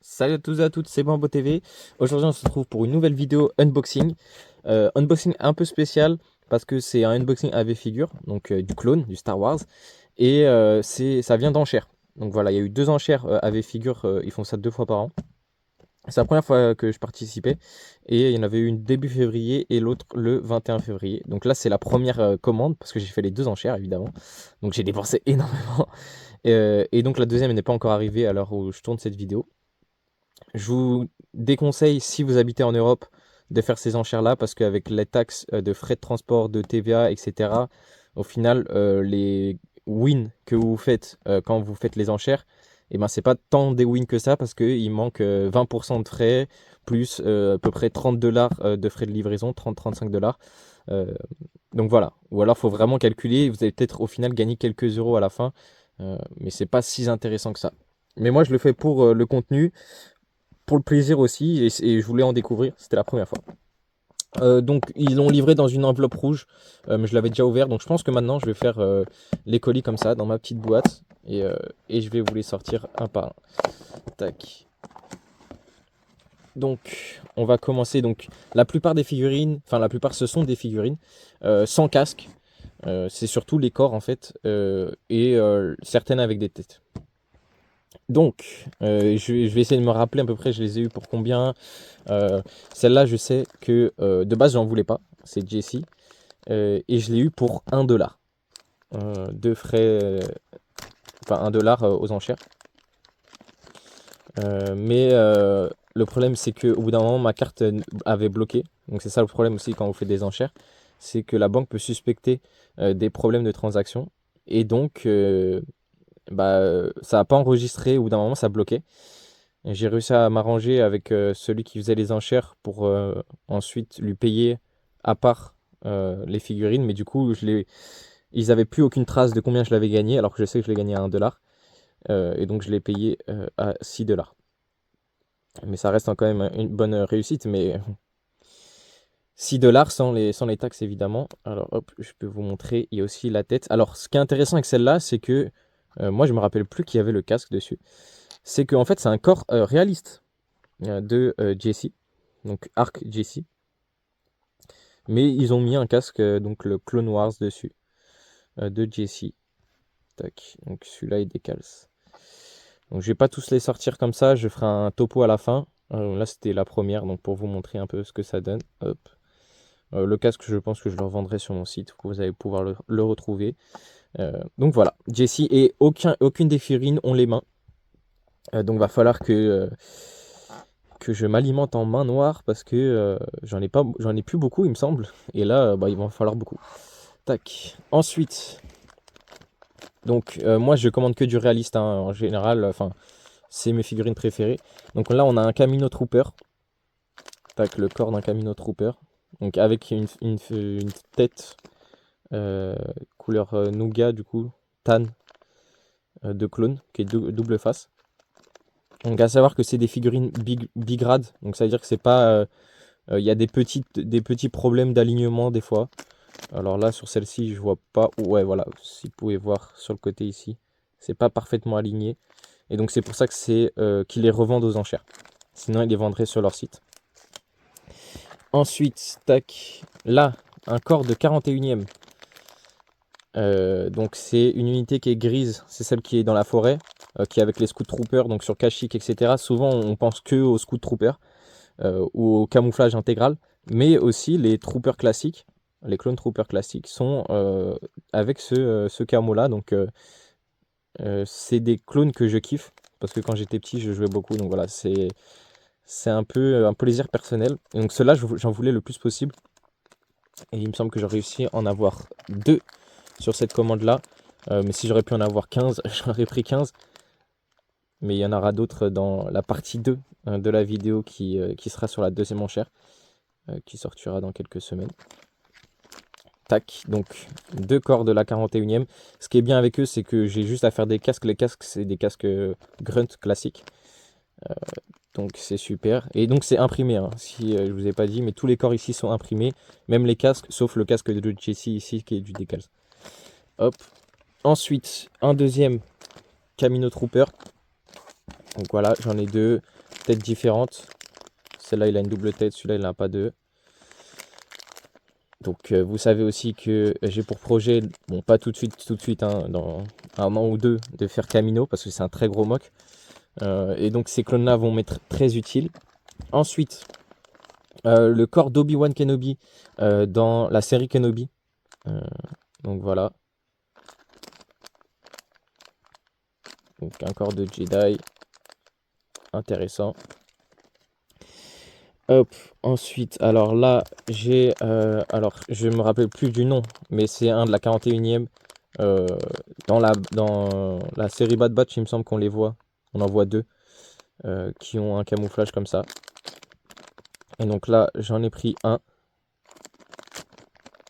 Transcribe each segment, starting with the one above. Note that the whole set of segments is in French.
Salut à tous et à toutes, c'est Bambo TV. Aujourd'hui, on se retrouve pour une nouvelle vidéo unboxing. Unboxing un peu spécial parce que c'est un unboxing AV figure, donc du clone, du Star Wars. Et ça vient d'enchères. Donc voilà, il y a eu deux enchères AV figure, ils font ça 2 fois par an. C'est la première fois que je participais. Et il y en avait une début février et l'autre le 21 février. Donc là, c'est la première commande parce que j'ai fait les deux enchères évidemment. Donc j'ai dépensé énormément. Et donc la deuxième elle n'est pas encore arrivée à l'heure où je tourne cette vidéo. Je vous déconseille, si vous habitez en Europe, de faire ces enchères-là parce qu'avec les taxes de frais de transport, de TVA, etc., au final, les wins que vous faites quand vous faites les enchères, et ben, c'est pas tant des wins que ça parce qu'il manque 20% de frais plus à peu près 30 dollars de frais de livraison, 30-35 dollars. Euh, donc voilà. Ou alors, il faut vraiment calculer. Vous allez peut-être au final gagner quelques euros à la fin, mais c'est pas si intéressant que ça. Mais moi, je le fais pour le contenu pour le plaisir aussi, et je voulais en découvrir, c'était la première fois. Donc ils l'ont livré dans une enveloppe rouge, mais je l'avais déjà ouvert, donc je pense que maintenant je vais faire les colis comme ça, dans ma petite boîte, et je vais vous les sortir un par un. Tac. Donc on va commencer, donc la plupart des figurines, enfin la plupart ce sont des figurines, sans casque, c'est surtout les corps en fait, et certaines avec des têtes. Donc, je vais essayer de me rappeler à peu près, je les ai eu pour combien. Celle-là, je sais que de base, j'en voulais pas. C'est Jessie. Et je l'ai eu pour 1 dollar. De frais. Enfin, 1 dollar aux enchères. Mais le problème, c'est qu'au bout d'un moment, ma carte avait bloqué. Donc, c'est ça le problème aussi quand vous faites des enchères. C'est que la banque peut suspecter des problèmes de transaction. Et donc, ça n'a pas enregistré. Au bout d'un moment, ça bloquait. Et j'ai réussi à m'arranger avec celui qui faisait les enchères pour ensuite lui payer à part les figurines. Mais du coup, ils n'avaient plus aucune trace de combien je l'avais gagné, alors que je sais que je l'ai gagné à 1 dollar. Et donc, je l'ai payé à 6 dollars. Mais ça reste quand même une bonne réussite. Mais 6 dollars sans les taxes, évidemment. Alors, hop, je peux vous montrer. Il y a aussi la tête. Alors, ce qui est intéressant avec celle-là, c'est que moi, je me rappelle plus qu'il y avait le casque dessus. C'est qu'en fait, c'est un corps réaliste de Jessie, donc Arc Jessie. Mais ils ont mis un casque, donc le Clone Wars dessus, de Jessie. Tac, donc celui-là il décalce. Donc je vais pas tous les sortir comme ça, je ferai un topo à la fin. Là c'était la première, donc pour vous montrer un peu ce que ça donne. Hop. Le casque, je pense que je le revendrai sur mon site, vous allez pouvoir le retrouver. Donc voilà, Jessie et aucune des figurines ont les mains. Donc va falloir que je m'alimente en main noire parce que j'en ai plus beaucoup, il me semble. Et là, il va en falloir beaucoup. Tac. Ensuite, donc moi je commande que du réaliste hein, en général. Enfin, c'est mes figurines préférées. Donc là, on a un Camino Trooper. Tac, le corps d'un Camino Trooper. Donc avec une tête euh, couleur nougat du coup, tan de clone qui est double face. Donc à savoir que c'est des figurines bigrade. Donc ça veut dire que c'est pas il y a des petits problèmes d'alignement des fois. Alors là, sur celle-ci, je vois pas. Ouais, voilà, si vous pouvez voir sur le côté ici, c'est pas parfaitement aligné. Et donc c'est pour ça que c'est qu'ils les revendent aux enchères. Sinon, ils les vendraient sur leur site. Ensuite, tac, là, un corps de 41e. Donc c'est une unité qui est grise, c'est celle qui est dans la forêt, qui est avec les Scout Troopers, donc sur Kashyyyk, etc. Souvent, on pense que aux Scout Troopers. Ou au camouflage intégral, mais aussi les troopers classiques, les clone troopers classiques sont avec ce camo-là. Donc c'est des clones que je kiffe, parce que quand j'étais petit, je jouais beaucoup. Donc voilà, c'est un peu un plaisir personnel. Et donc ceux-là, j'en voulais le plus possible. Et il me semble que j'ai réussi à en avoir deux sur cette commande-là. Mais si j'aurais pu en avoir 15, j'aurais pris 15. Mais il y en aura d'autres dans la partie 2 de la vidéo qui sera sur la deuxième enchère. Qui sortira dans quelques semaines. Tac, donc deux corps de la 41e. Ce qui est bien avec eux, c'est que j'ai juste à faire des casques. Les casques, c'est des casques Grunt classiques. Euh, donc c'est super. Et donc c'est imprimé, hein, si je vous ai pas dit, mais tous les corps ici sont imprimés. Même les casques, sauf le casque de Jessie ici qui est du décal. Hop. Ensuite, un deuxième Camino Trooper. Donc voilà, j'en ai deux, têtes différentes. Celle-là, il a une double tête, celui-là, il n'en a pas deux. Donc vous savez aussi que j'ai pour projet, bon pas tout de suite, hein, dans un an ou deux, de faire Camino, parce que c'est un très gros mock. Et donc ces clones-là vont m'être très utiles. Ensuite, le corps d'Obi-Wan Kenobi dans la série Kenobi. Euh, donc voilà. Donc un corps de Jedi. Intéressant. Hop, ensuite, alors là, j'ai... alors, je me rappelle plus du nom, mais c'est un de la 41e. Euh, dans la série Bad Batch, il me semble qu'on les voit. On en voit deux qui ont un camouflage comme ça. Et donc là, j'en ai pris un.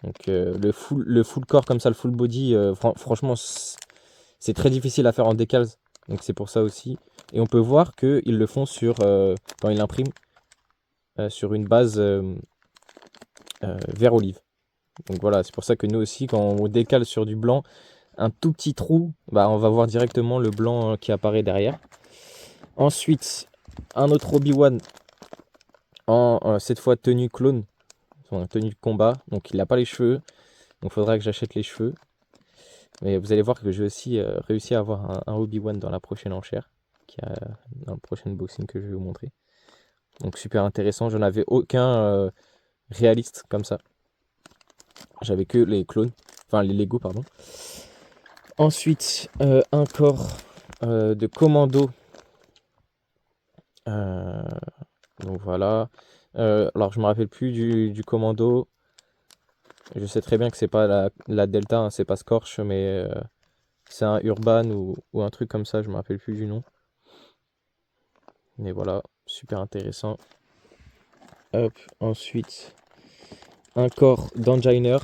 Donc le full corps comme ça, le full body, franchement, c'est très difficile à faire en décals. Donc c'est pour ça aussi. Et on peut voir qu'ils le font sur, quand ils l'impriment, sur une base vert olive. Donc voilà, c'est pour ça que nous aussi, quand on décale sur du blanc, un tout petit trou, bah, on va voir directement le blanc qui apparaît derrière. Ensuite, un autre Obi-Wan en cette fois tenue clone, enfin, tenue de combat. Donc il n'a pas les cheveux, donc il faudra que j'achète les cheveux. Mais vous allez voir que j'ai aussi réussi à avoir un Obi-Wan dans la prochaine enchère, qui a dans le prochain unboxing que je vais vous montrer. Donc super intéressant, j'en avais aucun réaliste comme ça. J'avais que les clones, enfin les Lego pardon. Ensuite, un corps de commando. Donc voilà. Alors je me rappelle plus du commando. Je sais très bien que c'est pas la Delta, hein, c'est pas Scorch, mais c'est un Urban ou un truc comme ça, je me rappelle plus du nom. Mais voilà, super intéressant. Hop, ensuite, un corps d'Enginer.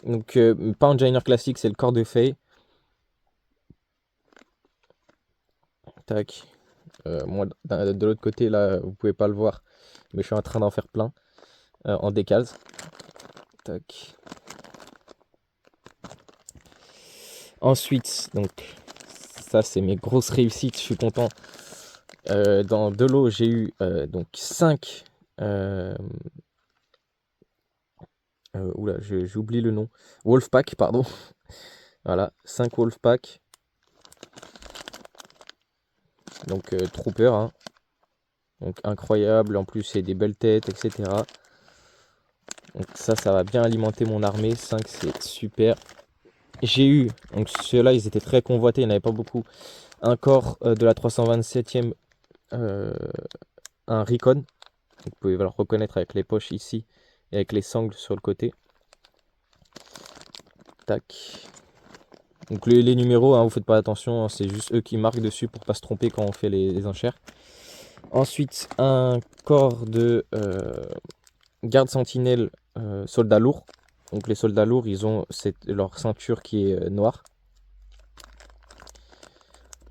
Donc pas Enginer classique, c'est le corps de Faye. Tac. Moi, de l'autre côté, là, vous pouvez pas le voir, mais je suis en train d'en faire plein en décals. Tac. Ensuite, donc, ça, c'est mes grosses réussites, je suis content. Dans de l'eau, j'ai eu donc 5. Oula, j'oublie le nom. Wolfpack, pardon. Voilà, 5 Wolfpack. Donc, Trooper, hein. Donc, incroyable. En plus, c'est des belles têtes, etc. Donc, ça va bien alimenter mon armée. 5, c'est super. J'ai eu, donc ceux-là, ils étaient très convoités, il n'y en avait pas beaucoup. Un corps de la 327e, un Recon. Vous pouvez le reconnaître avec les poches ici et avec les sangles sur le côté. Tac. Donc les numéros, hein, vous faites pas attention, hein, c'est juste eux qui marquent dessus pour pas se tromper quand on fait les enchères. Ensuite, un corps de garde sentinelle soldats lourds. Donc les soldats lourds, ils ont leur ceinture qui est noire.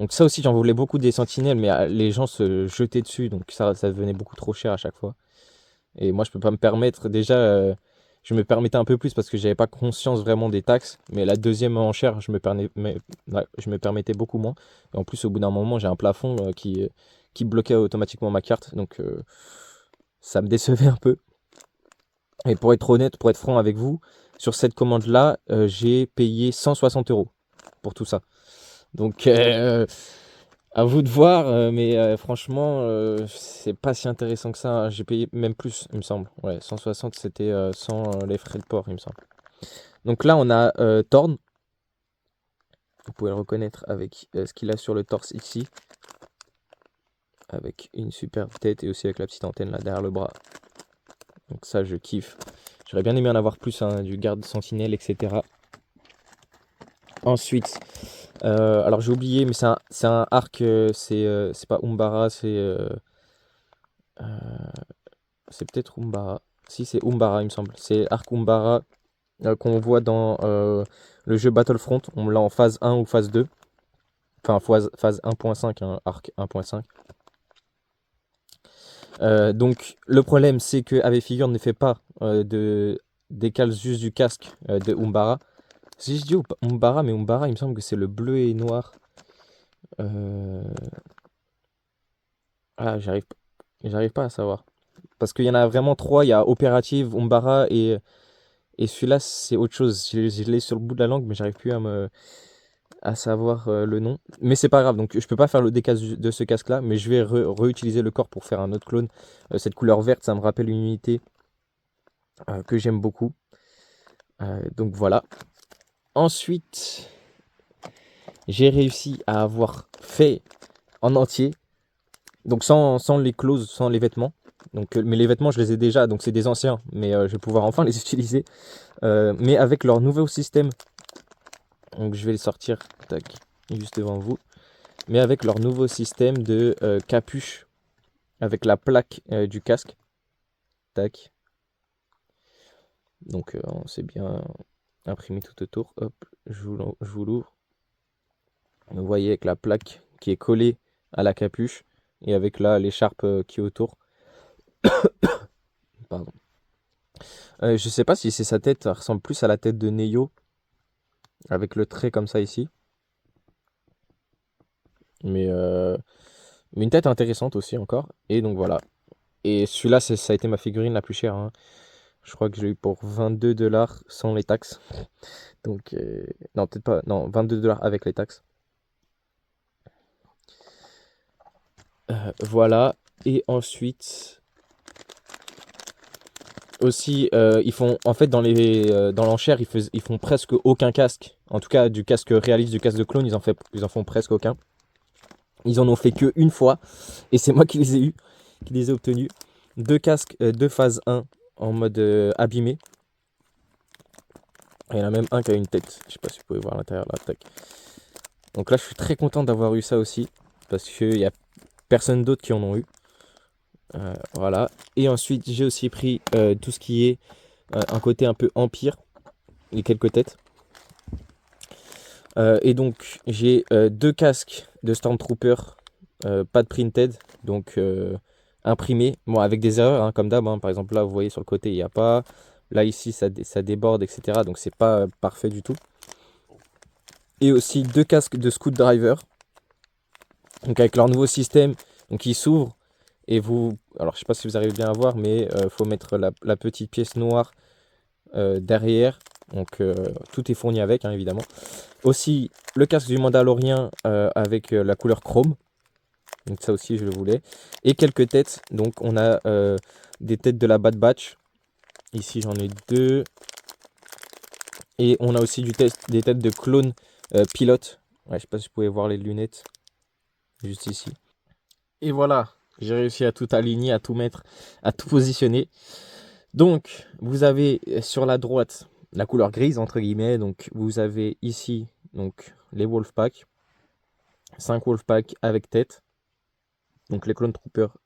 Donc ça aussi, j'en voulais beaucoup des sentinelles, mais les gens se jetaient dessus, donc ça devenait beaucoup trop cher à chaque fois. Et moi, je peux pas me permettre. Déjà, je me permettais un peu plus parce que j'avais pas conscience vraiment des taxes. Mais la deuxième enchère, je me permettais beaucoup moins. Et en plus, au bout d'un moment, j'ai un plafond qui bloquait automatiquement ma carte. Donc, ça me décevait un peu. Et pour être honnête, pour être franc avec vous, sur cette commande-là, j'ai payé 160 € pour tout ça. Donc, à vous de voir, mais franchement, c'est pas si intéressant que ça, hein. J'ai payé même plus, il me semble. Ouais, 160, c'était sans les frais de port, il me semble. Donc là, on a Thorn. Vous pouvez le reconnaître avec ce qu'il a sur le torse ici. Avec une superbe tête et aussi avec la petite antenne là derrière le bras. Donc ça, je kiffe. J'aurais bien aimé en avoir plus, hein, du garde sentinelle, etc. Ensuite, alors j'ai oublié, mais c'est un arc, c'est pas Umbara, c'est peut-être Umbara. Si, c'est Umbara, il me semble. C'est arc Umbara qu'on voit dans le jeu Battlefront. On l'a en phase 1 ou phase 2. Enfin, phase 1.5, hein, arc 1.5. Donc, le problème, c'est que Ave Figure ne fait pas de décale juste du casque de Umbara. Si je dis Umbara, mais Umbara, il me semble que c'est le bleu et noir. Euh, Ah, j'arrive pas à savoir. Parce qu'il y en a vraiment trois. Il y a Opérative, Umbara et celui-là, c'est autre chose. Je l'ai sur le bout de la langue, mais j'arrive plus à savoir le nom. Mais c'est pas grave. Donc, je peux pas faire le décasque de ce casque-là, mais je vais réutiliser le corps pour faire un autre clone. Cette couleur verte, ça me rappelle une unité que j'aime beaucoup. Donc, voilà. Ensuite, j'ai réussi à avoir fait en entier. Donc, sans les clauses, sans les vêtements. Donc, mais les vêtements, je les ai déjà. Donc, c'est des anciens. Mais je vais pouvoir enfin les utiliser. Mais avec leur nouveau système. Donc je vais les sortir, tac, juste devant vous. Mais avec leur nouveau système de capuche, avec la plaque du casque, tac. Donc on s'est bien imprimé tout autour. Hop, je vous l'ouvre. Vous voyez avec la plaque qui est collée à la capuche et avec là l'écharpe qui est autour. Pardon. Je sais pas si c'est sa tête, ça ressemble plus à la tête de Neo avec le trait comme ça ici. Mais, euh, mais une tête intéressante aussi encore. Et donc voilà. Et celui-là, ça a été ma figurine la plus chère, hein. Je crois que je l'ai eu pour 22 $ sans les taxes. Donc, non, peut-être pas. Non, 22 $ avec les taxes. Voilà. Et ensuite, aussi, ils font. En fait, dans l'enchère, ils font presque aucun casque. En tout cas, du casque réaliste, du casque de clone, ils en font presque aucun. Ils en ont fait que une fois. Et c'est moi qui les ai eus, qui les ai obtenus. Deux casques de phase 1 en mode abîmé. Il y en a même un qui a une tête. Je sais pas si vous pouvez voir à l'intérieur là. Tac. Donc là, je suis très content d'avoir eu ça aussi. Parce qu'il y a personne d'autre qui en ont eu. Voilà. Et ensuite, j'ai aussi pris tout ce qui est un côté un peu empire. Et quelques têtes. Et donc, j'ai deux casques de Stormtrooper. Pas de printed. Donc, imprimés. Bon, avec des erreurs, hein, comme d'hab. Hein. Par exemple, là, vous voyez sur le côté, il n'y a pas. Là, ici, ça déborde, etc. Donc, c'est pas parfait du tout. Et aussi deux casques de Scoot Driver. Donc, avec leur nouveau système. Donc, ils s'ouvrent. Et vous, alors je sais pas si vous arrivez bien à voir, mais faut mettre la petite pièce noire derrière. Donc tout est fourni avec, hein, évidemment. Aussi le casque du Mandalorien avec la couleur chrome. Donc ça aussi je le voulais. Et quelques têtes. Donc on a des têtes de la Bad Batch. Ici j'en ai deux. Et on a aussi des têtes de clones pilotes. Ouais, je sais pas si vous pouvez voir les lunettes. Juste ici. Et voilà, j'ai réussi à tout aligner, à tout mettre, à tout positionner. Donc, vous avez sur la droite la couleur grise, entre guillemets. Donc, vous avez ici donc, les Wolfpack. 5 Wolfpack avec tête. Donc, les Clone Troopers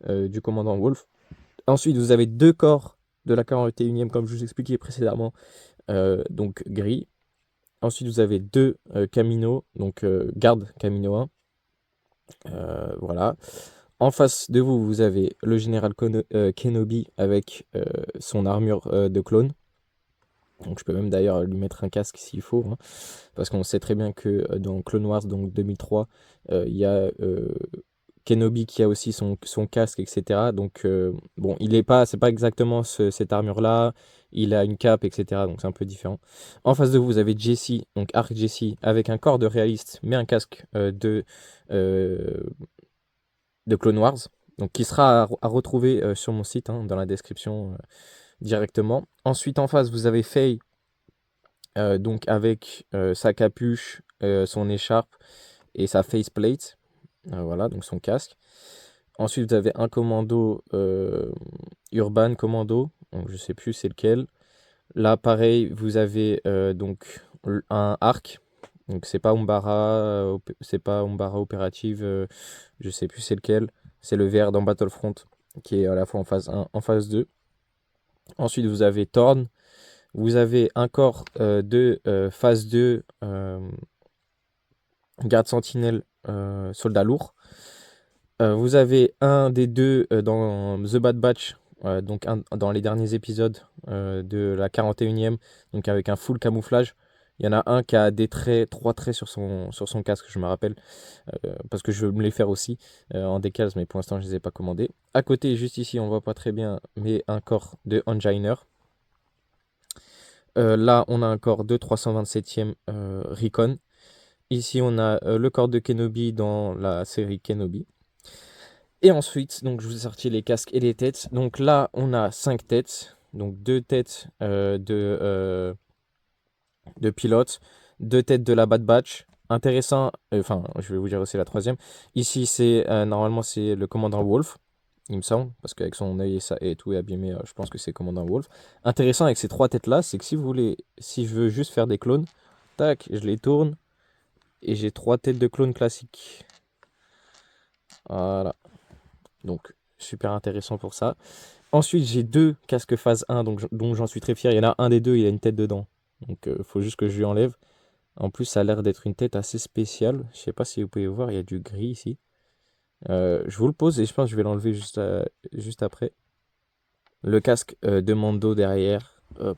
du commandant Wolf. Ensuite, vous avez deux corps de la 41e, comme je vous expliquais précédemment. Donc, gris. Ensuite, vous avez deux Camino. Donc, garde Camino 1. Voilà. En face de vous, vous avez le général Kenobi avec son armure de clone. Donc je peux même d'ailleurs lui mettre un casque s'il faut, hein, parce qu'on sait très bien que dans Clone Wars, donc 2003, il y a Kenobi qui a aussi son casque, etc. Donc bon, c'est pas exactement cette armure-là, il a une cape, etc. Donc c'est un peu différent. En face de vous, vous avez Jesse, donc Arc Jesse, avec un corps de réaliste, mais un casque euh, de Clone Wars, donc qui sera à retrouver sur mon site, hein, dans la description directement. Ensuite, en face, vous avez Faye, donc avec sa capuche, son écharpe et sa faceplate. Voilà, donc son casque. Ensuite, vous avez un commando Urban Commando, donc je sais plus c'est lequel. Là, pareil, vous avez donc un arc. Donc c'est pas Umbara opérative, je sais plus c'est lequel. C'est le vert dans Battlefront qui est à la fois en phase 1, en phase 2. Ensuite, vous avez Thorn. Vous avez un corps de phase 2 garde sentinelle soldat lourd. Vous avez un des deux dans The Bad Batch, donc dans les derniers épisodes de la 41e, donc avec un full camouflage. Il y en a un qui a des traits, 3 traits sur son casque, je me rappelle, parce que je veux me les faire aussi en décals, mais pour l'instant je les ai pas commandés. À côté, juste ici, on voit pas très bien, mais un corps de Enginer. Là, on a un corps de 327e Recon. Ici, on a le corps de Kenobi dans la série Kenobi. Et ensuite, donc je vous ai sorti les casques et les têtes. Donc là, on a 5 têtes. Donc 2 têtes de pilote, 2 têtes de la Bad Batch. Intéressant, enfin, je vais vous dire aussi la troisième. Ici, c'est normalement, c'est le commandant Wolf, il me semble, parce qu'avec son œil et, ça, et tout est abîmé, je pense que c'est commandant Wolf. Intéressant avec ces 3 têtes-là, c'est que si vous voulez, si je veux juste faire des clones, tac, je les tourne et j'ai 3 têtes de clones classiques. Voilà. Donc, super intéressant pour ça. Ensuite, j'ai 2 casques phase 1, donc, dont j'en suis très fier. Il y en a un des deux, il a une tête dedans. Donc, il faut juste que je lui enlève. En plus, ça a l'air d'être une tête assez spéciale. Je sais pas si vous pouvez voir, il y a du gris ici. Je vous le pose et je pense que je vais l'enlever juste après. Le casque de Mando derrière. Hop.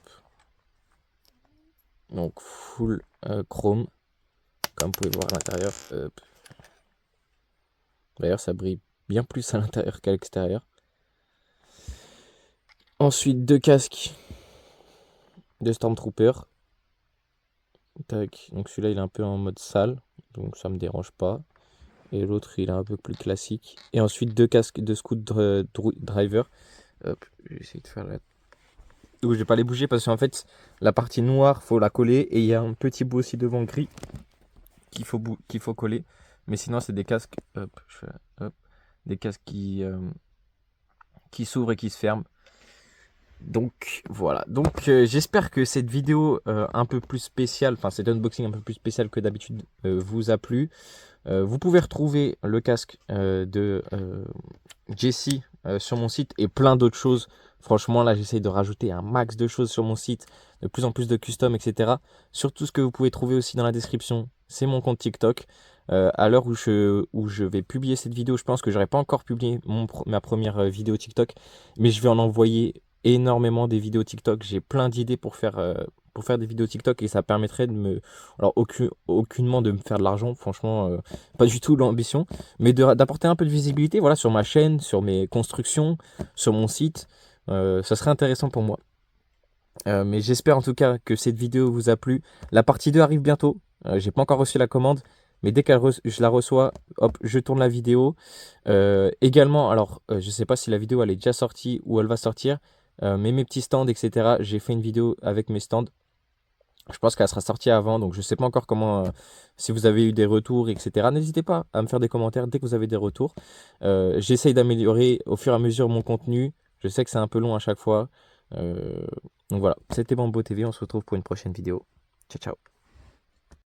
Donc, full chrome. Comme vous pouvez voir à l'intérieur. Hop. D'ailleurs, ça brille bien plus à l'intérieur qu'à l'extérieur. Ensuite, 2 casques de Stormtrooper. Tac. Donc celui-là, il est un peu en mode sale. Donc ça me dérange pas. Et l'autre, il est un peu plus classique. Et ensuite, 2 casques de Scout Driver. Hop, je vais essayer de faire la... Donc, je vais pas les bouger parce qu'en fait, la partie noire, faut la coller. Et il y a un petit bout aussi devant gris qu'il faut coller. Mais sinon, c'est des casques... Hop, hop, des casques qui s'ouvrent et qui se ferment. Donc voilà, donc j'espère que cette vidéo un peu plus spéciale, enfin cet unboxing un peu plus spécial que d'habitude vous a plu. Vous pouvez retrouver le casque de Jesse sur mon site et plein d'autres choses. Franchement là j'essaye de rajouter un max de choses sur mon site, de plus en plus de custom, etc. Surtout ce que vous pouvez trouver aussi dans la description, c'est mon compte TikTok. À l'heure où je vais publier cette vidéo, je pense que j'aurais pas encore publié ma première vidéo TikTok, mais je vais en envoyer énormément des vidéos TikTok. J'ai plein d'idées pour faire des vidéos TikTok et ça permettrait de me... Alors aucunement de me faire de l'argent, franchement, pas du tout l'ambition, mais d'apporter un peu de visibilité voilà, sur ma chaîne, sur mes constructions, sur mon site. Ça serait intéressant pour moi. Mais j'espère en tout cas que cette vidéo vous a plu. La partie 2 arrive bientôt. J'ai pas encore reçu la commande. Mais dès que je la reçois, hop, je tourne la vidéo. Également, alors, je sais pas si la vidéo elle est déjà sortie ou elle va sortir. Mais mes petits stands, etc. J'ai fait une vidéo avec mes stands. Je pense qu'elle sera sortie avant. Donc, je sais pas encore comment. Si vous avez eu des retours, etc. N'hésitez pas à me faire des commentaires dès que vous avez des retours. J'essaye d'améliorer au fur et à mesure mon contenu. Je sais que c'est un peu long à chaque fois. Donc voilà, c'était Bambo TV. On se retrouve pour une prochaine vidéo. Ciao, ciao.